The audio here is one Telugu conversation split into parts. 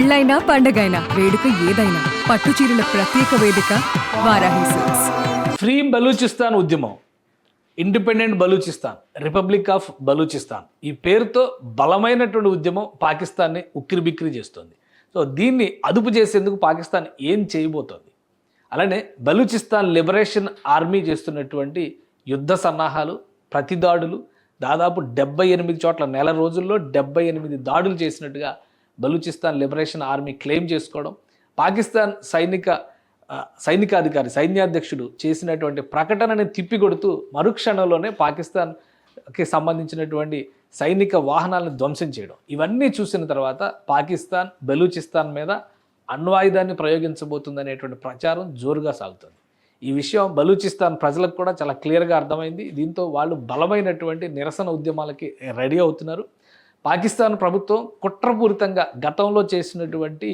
పెళ్ళైనా పండగైనా వేడుక ఏదైనా పట్టు చీరల ప్రత్యేక వేదిక వారాహి సిల్క్స్. ఫ్రీ బలూచిస్తాన్ ఉద్యమం, independent Balochistan, republic of Balochistan ఈ పేరుతో బలమైనటువంటి ఉద్యమం పాకిస్తాన్ని ఉక్కిరిబిక్కిరి చేస్తుంది. సో దీన్ని అదుపు చేసేందుకు పాకిస్తాన్ ఏం చేయబోతోంది, అలానే బలూచిస్తాన్ లిబరేషన్ ఆర్మీ చేస్తున్నటువంటి యుద్ధ సన్నాహాలు, ప్రతిదాడులు, దాదాపు 78 చోట్ల నెల రోజుల్లో 78 దాడులు చేసినట్టుగా బలూచిస్తాన్ లిబరేషన్ ఆర్మీ క్లెయిమ్ చేసుకోవడం, పాకిస్తాన్ సైన్యాధ్యక్షుడు చేసినటువంటి ప్రకటనని తిప్పికొడుతూ మరుక్షణంలోనే పాకిస్తాన్కి సంబంధించినటువంటి సైనిక వాహనాలను ధ్వంసం చేయడం, ఇవన్నీ చూసిన తర్వాత పాకిస్తాన్ బలూచిస్తాన్ మీద అణ్వాయుధాన్ని ప్రయోగించబోతుందనేటువంటి ప్రచారం జోరుగా సాగుతుంది. ఈ విషయం బలూచిస్తాన్ ప్రజలకు కూడా చాలా క్లియర్గా అర్థమైంది. దీంతో వాళ్ళు బలమైనటువంటి నిరసన ఉద్యమాలకి రెడీ అవుతున్నారు. పాకిస్తాన్ ప్రభుత్వం కుట్రపూరితంగా గతంలో చేసినటువంటి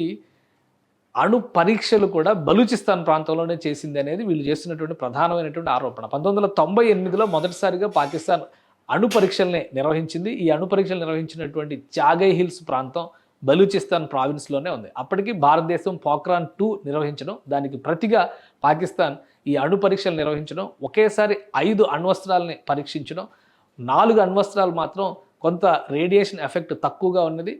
అణు పరీక్షలు కూడా బలూచిస్తాన్ ప్రాంతంలోనే చేసింది అనేది వీళ్ళు చేస్తున్నటువంటి ప్రధానమైనటువంటి ఆరోపణ. 1998లో మొదటిసారిగా పాకిస్తాన్ అణు పరీక్షల్ని నిర్వహించింది. ఈ అణు పరీక్షలు నిర్వహించినటువంటి చాగై హిల్స్ ప్రాంతం బలూచిస్తాన్ ప్రావిన్స్లోనే ఉంది. అప్పటికి భారతదేశం పోఖ్రాన్ 2 నిర్వహించడం, దానికి ప్రతిగా పాకిస్తాన్ ఈ అణు పరీక్షలు నిర్వహించడం, ఒకేసారి 5 అణ్వస్త్రాలని పరీక్షించడం, 4 అణ్వస్త్రాలు మాత్రం కొంత రేడియేషన్ ఎఫెక్ట్ తక్కువగా ఉన్నది,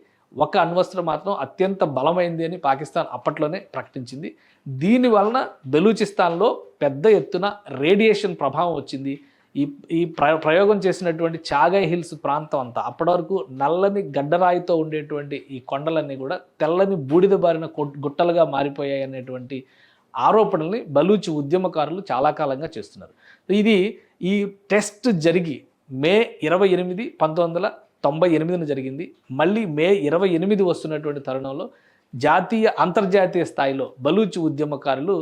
ఒక అణ్వస్త్రం మాత్రం అత్యంత బలమైంది అని పాకిస్తాన్ అప్పట్లోనే ప్రకటించింది. దీనివలన బలూచిస్తాన్లో పెద్ద ఎత్తున రేడియేషన్ ప్రభావం వచ్చింది. ఈ ప్రయోగం చేసినటువంటి చాగై హిల్స్ ప్రాంతం అంతా అప్పటి వరకు నల్లని గడ్డరాయితో ఉండేటువంటి ఈ కొండలన్నీ కూడా తెల్లని బూడిద బారిన గుట్టలుగా మారిపోయాయి అనేటువంటి ఆరోపణల్ని బలూచి ఉద్యమకారులు చాలా కాలంగా చేస్తున్నారు. ఈ టెస్ట్ జరిగి మే 28, 1998 జరిగింది. మళ్ళీ మే 28 వస్తున్నటువంటి తరుణంలో అంతర్జాతీయ స్థాయిలో బలూచి ఉద్యమకారులు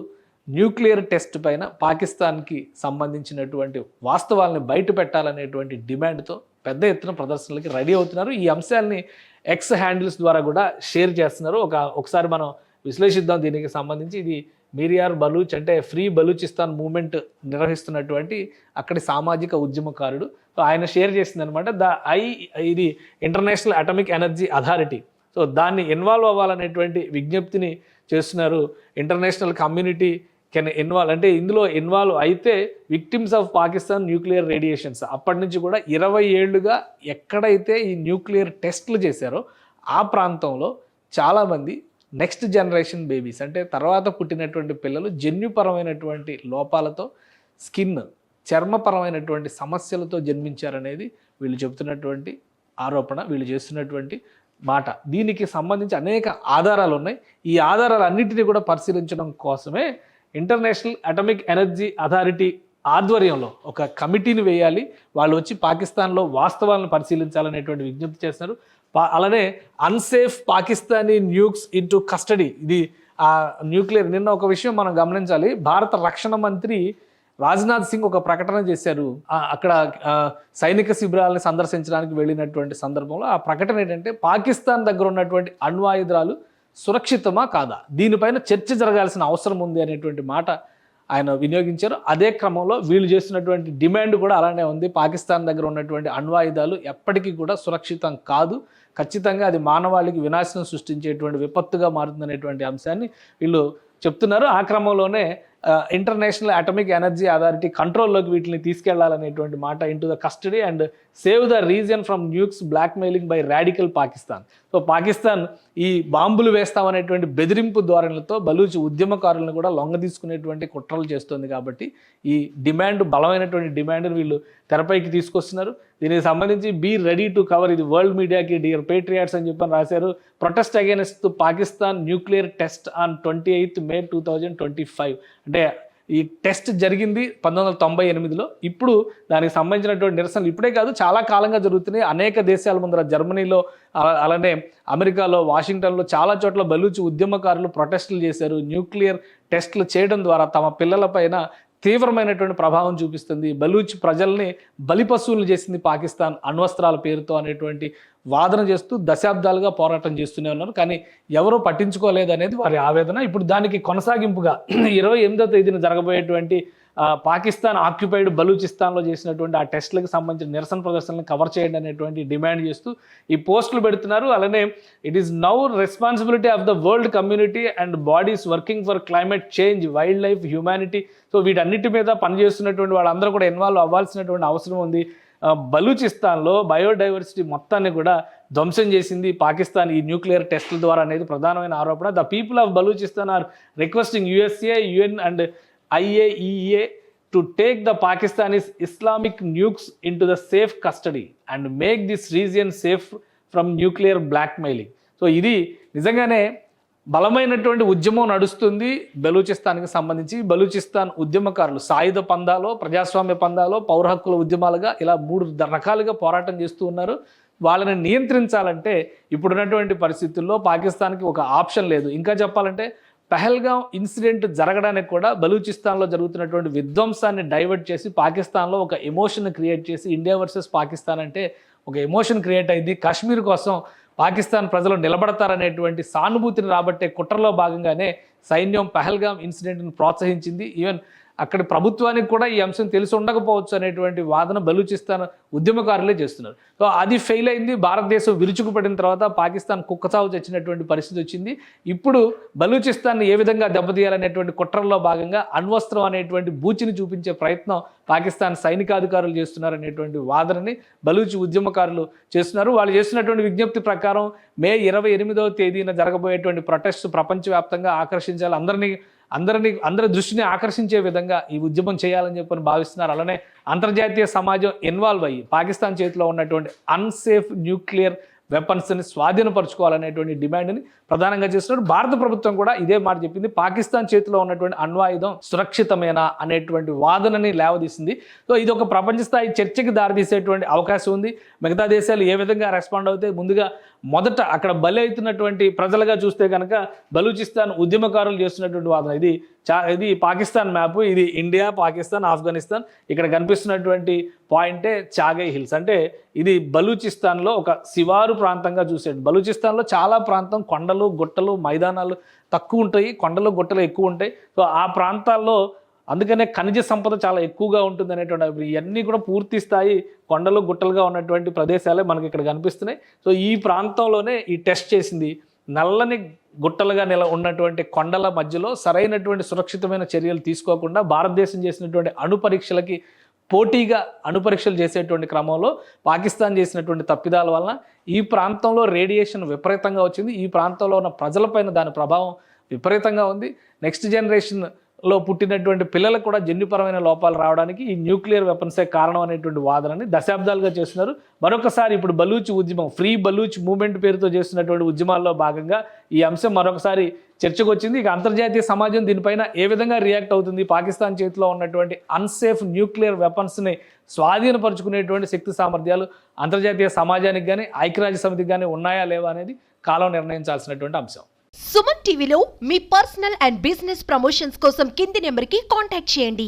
న్యూక్లియర్ టెస్ట్ పైన పాకిస్తాన్కి సంబంధించినటువంటి వాస్తవాలను బయట పెట్టాలనేటువంటి డిమాండ్తో పెద్ద ఎత్తున ప్రదర్శనలకి రెడీ అవుతున్నారు. ఈ అంశాలని ఎక్స్ హ్యాండిల్స్ ద్వారా కూడా షేర్ చేస్తున్నారు. ఒకసారి మనం విశ్లేషిద్దాం దీనికి సంబంధించి. ఇది మీరియార్ బలూచ్, అంటే ఫ్రీ బలూచిస్తాన్ మూవ్మెంట్ నిర్వహిస్తున్నటువంటి అక్కడి సామాజిక ఉద్యమకారుడు. సో ఆయన షేర్ చేసిందనమాట. ఇది international atomic energy authority. So దాన్ని ఇన్వాల్వ్ అవ్వాలనేటువంటి విజ్ఞప్తిని చేస్తున్నారు. ఇంటర్నేషనల్ కమ్యూనిటీ కెన్ ఇన్వాల్వ్, అంటే ఇందులో ఇన్వాల్వ్ అయితే victims of Pakistan nuclear radiations. అప్పటి నుంచి కూడా 20 ఏళ్లుగా ఎక్కడైతే ఈ న్యూక్లియర్ టెస్ట్లు చేశారో ఆ ప్రాంతంలో చాలామంది నెక్స్ట్ జనరేషన్ బేబీస్, అంటే తర్వాత పుట్టినటువంటి పిల్లలు జన్యుపరమైనటువంటి లోపాలతో, చర్మపరమైనటువంటి సమస్యలతో జన్మించారనేది వీళ్ళు చెబుతున్నటువంటి ఆరోపణ, వీళ్ళు చేస్తున్నటువంటి మాట. దీనికి సంబంధించి అనేక ఆధారాలు ఉన్నాయి. ఈ ఆధారాలన్నింటినీ కూడా పరిశీలించడం కోసమే ఇంటర్నేషనల్ అటామిక్ ఎనర్జీ అథారిటీ ఆధ్వర్యంలో ఒక కమిటీని వేయాలి, వాళ్ళు వచ్చి పాకిస్తాన్లో వాస్తవాలను పరిశీలించాలనేటువంటి విజ్ఞప్తి చేస్తున్నారు. అలానే అన్సేఫ్ పాకిస్తానీ న్యూక్స్ ఇంటూ కస్టడీ, ఇది న్యూక్లియర్. నిన్న ఒక విషయం మనం గమనించాలి. భారత రక్షణ మంత్రి రాజ్నాథ్ సింగ్ ఒక ప్రకటన చేశారు. అక్కడ సైనిక శిబిరాలని సందర్శించడానికి వెళ్ళినటువంటి సందర్భంలో ఆ ప్రకటన ఏంటంటే, పాకిస్తాన్ దగ్గర ఉన్నటువంటి అణ్వాయుధాలు సురక్షితమా కాదా, దీనిపైన చర్చ జరగాల్సిన అవసరం ఉంది అనేటువంటి మాట ఆయన వినియోగించారు. అదే క్రమంలో వీళ్ళు చేస్తున్నటువంటి డిమాండ్ కూడా అలానే ఉంది. పాకిస్తాన్ దగ్గర ఉన్నటువంటి అణ్వాయుధాలు ఎప్పటికీ కూడా సురక్షితం కాదు, ఖచ్చితంగా అది మానవాళికి వినాశనం సృష్టించేటువంటి విపత్తుగా మారుతుందనేటువంటి అంశాన్ని వీళ్ళు చెప్తున్నారు. ఆ క్రమంలోనే ఇంటర్నేషనల్ అటామిక్ ఎనర్జీ అథారిటీ కంట్రోల్లోకి వీటిని తీసుకెళ్లాలనేటువంటి మాట, into the custody and save the region from nukes blackmailing by radical Pakistan. So Pakistan ఈ బాంబులు వేస్తామనేటువంటి బెదిరింపు ధోరణులతో బలూచి ఉద్యమకారులను కూడా లొంగ తీసుకునేటువంటి కుట్రలు చేస్తుంది. కాబట్టి ఈ బలమైనటువంటి డిమాండ్ని వీళ్ళు తెరపైకి తీసుకొస్తున్నారు. దీనికి సంబంధించి బీ రెడీ టు కవర్, ఇది వరల్డ్ మీడియాకి డియర్ పేట్రియాట్స్ అని చెప్పని రాశారు. Protest against Pakistan nuclear test on 28 మే 2025. అంటే ఈ టెస్ట్ జరిగింది 1998లో. ఇప్పుడు దానికి సంబంధించినటువంటి నిరసనలు ఇప్పుడే కాదు, చాలా కాలంగా జరుగుతున్నాయి. అనేక దేశాల ముందర, జర్మనీలో, అలానే అమెరికాలో, వాషింగ్టన్లో చాలా చోట్ల బలూచి ఉద్యమకారులు ప్రొటెస్టులు చేశారు. న్యూక్లియర్ టెస్టులు చేయడం ద్వారా తమ పిల్లలపైన తీవ్రమైనటువంటి ప్రభావం చూపిస్తుంది, బలూచ్ ప్రజల్ని బలిపశువులు చేసింది పాకిస్తాన్ అణ్వస్త్రాల పేరుతో అనేటువంటి వాదన చేస్తూ దశాబ్దాలుగా పోరాటం చేస్తూనే ఉన్నారు. కానీ ఎవరూ పట్టించుకోలేదు అనేది వారి ఆవేదన. ఇప్పుడు దానికి కొనసాగింపుగా 28వ తేదీన జరగబోయేటువంటి పాకిస్తాన్ ఆక్యుపైడ్ బలూచిస్తాన్లో చేసినటువంటి ఆ టెస్టులకు సంబంధించిన నిరసన ప్రదర్శనలను కవర్ చేయండి అనేటువంటి డిమాండ్ చేస్తూ ఈ పోస్టులు పెడుతున్నారు. అలానే it is now responsibility of the world community and bodies working for climate change, wild life, humanity. So వీటన్నిటి మీద పనిచేస్తున్నటువంటి వాళ్ళందరూ కూడా ఇన్వాల్వ్ అవ్వాల్సినటువంటి అవసరం ఉంది. బలూచిస్తాన్లో బయోడైవర్సిటీ మొత్తాన్ని కూడా ధ్వంసం చేసింది పాకిస్తాన్ ఈ న్యూక్లియర్ టెస్టుల ద్వారా అనేది ప్రధానమైన ఆరోపణ. The people of Balochistan are requesting USA, UN and IAEA to take the Pakistanis Islamic nukes into the safe custody and make this region safe from nuclear blackmailing. So ఇది నిజంగానే బలమైనటువంటి ఉద్యమం నడుస్తుంది బలూచిస్తాన్కి సంబంధించి. బలూచిస్తాన్ ఉద్యమకారులు సాయుధ పందాలో, ప్రజాస్వామ్య పందాలో, పౌర హక్కుల ఉద్యమాలుగా ఇలా 3 రకాలుగా పోరాటం చేస్తూ ఉన్నారు. వాళ్ళని నియంత్రించాలంటే ఇప్పుడున్నటువంటి పరిస్థితుల్లో పాకిస్తాన్కి ఒక ఆప్షన్ లేదు. ఇంకా చెప్పాలంటే పహల్గాం ఇన్సిడెంట్ జరగడానికి కూడా బలూచిస్తాన్లో జరుగుతున్నటువంటి విధ్వంసాన్ని డైవర్ట్ చేసి పాకిస్తాన్లో ఒక ఎమోషన్ క్రియేట్ చేసి ఇండియా వర్సెస్ పాకిస్తాన్ అంటే ఒక ఎమోషన్ క్రియేట్ అయింది. కాశ్మీర్ కోసం పాకిస్తాన్ ప్రజలు నిలబడతారనేటువంటి సానుభూతిని రాబట్టే కుట్రలో భాగంగానే సైన్యం పహల్గాం ఇన్సిడెంట్ను ప్రోత్సహించింది. ఈవెన్ అక్కడి ప్రభుత్వానికి కూడా ఈ అంశం తెలిసి ఉండకపోవచ్చు అనేటువంటి వాదన బలూచిస్తాన్ ఉద్యమకారులే చేస్తున్నారు. సో అది ఫెయిల్ అయింది. భారతదేశం విరుచుకుపడిన తర్వాత పాకిస్తాన్ కుక్కచావు చచ్చినటువంటి పరిస్థితి వచ్చింది. ఇప్పుడు బలూచిస్తాన్ని ఏ విధంగా దెబ్బతీయాలనేటువంటి కుట్రల్లో భాగంగా అణ్వస్త్రం అనేటువంటి బూచిని చూపించే ప్రయత్నం పాకిస్తాన్ సైనికాధికారులు చేస్తున్నారనేటువంటి వాదనని బలూచి ఉద్యమకారులు చేస్తున్నారు. వాళ్ళు చేస్తున్నటువంటి విజ్ఞప్తి ప్రకారం మే 28వ తేదీన జరగబోయేటువంటి ప్రొటెస్ట్ ప్రపంచవ్యాప్తంగా ఆకర్షించాలి, అందరి దృష్టిని ఆకర్షించే విధంగా ఈ ఉద్యమం చేయాలని చెప్పని భావిస్తున్నారు. అలానే అంతర్జాతీయ సమాజం ఇన్వాల్వ్ అయ్యి పాకిస్తాన్ చేతిలో ఉన్నటువంటి అన్సేఫ్ న్యూక్లియర్ వెపన్స్ని స్వాధీనపరచుకోవాలనేటువంటి డిమాండ్ని ప్రధానంగా చేస్తున్నారు. భారత ప్రభుత్వం కూడా ఇదే మాట చెప్పింది. పాకిస్తాన్ చేతిలో ఉన్నటువంటి అణ్వాయుధం సురక్షితమేనా అనేటువంటి వాదనని లేవదీసింది. సో ఇది ఒక ప్రపంచ స్థాయి చర్చకి దారితీసేటువంటి అవకాశం ఉంది. మిగతా దేశాలు ఏ విధంగా రెస్పాండ్ అవుతాయి, ముందుగా మొదట అక్కడ బలి అవుతున్నటువంటి ప్రజలుగా చూస్తే కనుక బలూచిస్తాన్ ఉద్యమకారులు చేస్తున్నటువంటి వాదన ఇది పాకిస్తాన్ మ్యాప్, ఇది ఇండియా, పాకిస్తాన్, ఆఫ్ఘనిస్తాన్. ఇక్కడ కనిపిస్తున్నటువంటి పాయింటే చాగై హిల్స్, అంటే ఇది బలూచిస్తాన్లో ఒక శివారు ప్రాంతంగా చూసేది. బలూచిస్తాన్లో చాలా ప్రాంతం కొండలు, గుట్టలు, మైదానాలు తక్కువ ఉంటాయి, కొండలు, గుట్టలు ఎక్కువ ఉంటాయి. సో ఆ ప్రాంతాల్లో అందుకనే ఖనిజ సంపద చాలా ఎక్కువగా ఉంటుంది అనేటువంటి ఇవన్నీ కూడా పూర్తి స్థాయి కొండలు, గుట్టలుగా ఉన్నటువంటి ప్రదేశాలే మనకి ఇక్కడ కనిపిస్తున్నాయి. సో ఈ ప్రాంతంలోనే ఈ టెస్ట్ చేసింది. నల్లని గుట్టలుగా ఉన్నటువంటి కొండల మధ్యలో సరైనటువంటి సురక్షితమైన చర్యలు తీసుకోకుండా భారతదేశం చేసినటువంటి అణుపరీక్షలకి పోటీగా అణుపరీక్షలు చేసేటువంటి క్రమంలో పాకిస్తాన్ చేసినటువంటి తప్పిదాల వలన ఈ ప్రాంతంలో రేడియేషన్ విపరీతంగా వచ్చింది. ఈ ప్రాంతంలో ఉన్న ప్రజలపైన దాని ప్రభావం విపరీతంగా ఉంది. నెక్స్ట్ జనరేషన్లో పుట్టినటువంటి పిల్లలకు కూడా జన్యుపరమైన లోపాలు రావడానికి ఈ న్యూక్లియర్ వెపన్సే కారణం అనేటువంటి వాదనని దశాబ్దాలుగా చేస్తున్నారు. మరొకసారి ఇప్పుడు బలూచ్ ఉద్యమం, ఫ్రీ బలూచ్ మూవ్మెంట్ పేరుతో చేస్తున్నటువంటి ఉద్యమాల్లో భాగంగా ఈ అంశం మరొకసారి చర్చకు వచ్చింది. ఇక అంతర్జాతీయ సమాజం దీనిపైన ఏ విధంగా రియాక్ట్ అవుతుంది, పాకిస్తాన్ చేతిలో ఉన్నటువంటి అన్సేఫ్ న్యూక్లియర్ వెపన్స్ని స్వాధీనపరుచుకునేటువంటి శక్తి సామర్థ్యాలు అంతర్జాతీయ సమాజానికి కానీ ఐక్యరాజ్య సమితికి కానీ ఉన్నాయా లేవా అనేది కాలం నిర్ణయించాల్సినటువంటి అంశం. సుమన్ టీవీలో మీ పర్సనల్ అండ్ బిజినెస్ ప్రమోషన్స్ కోసం కింది నెంబర్కి కాంటాక్ట్ చేయండి.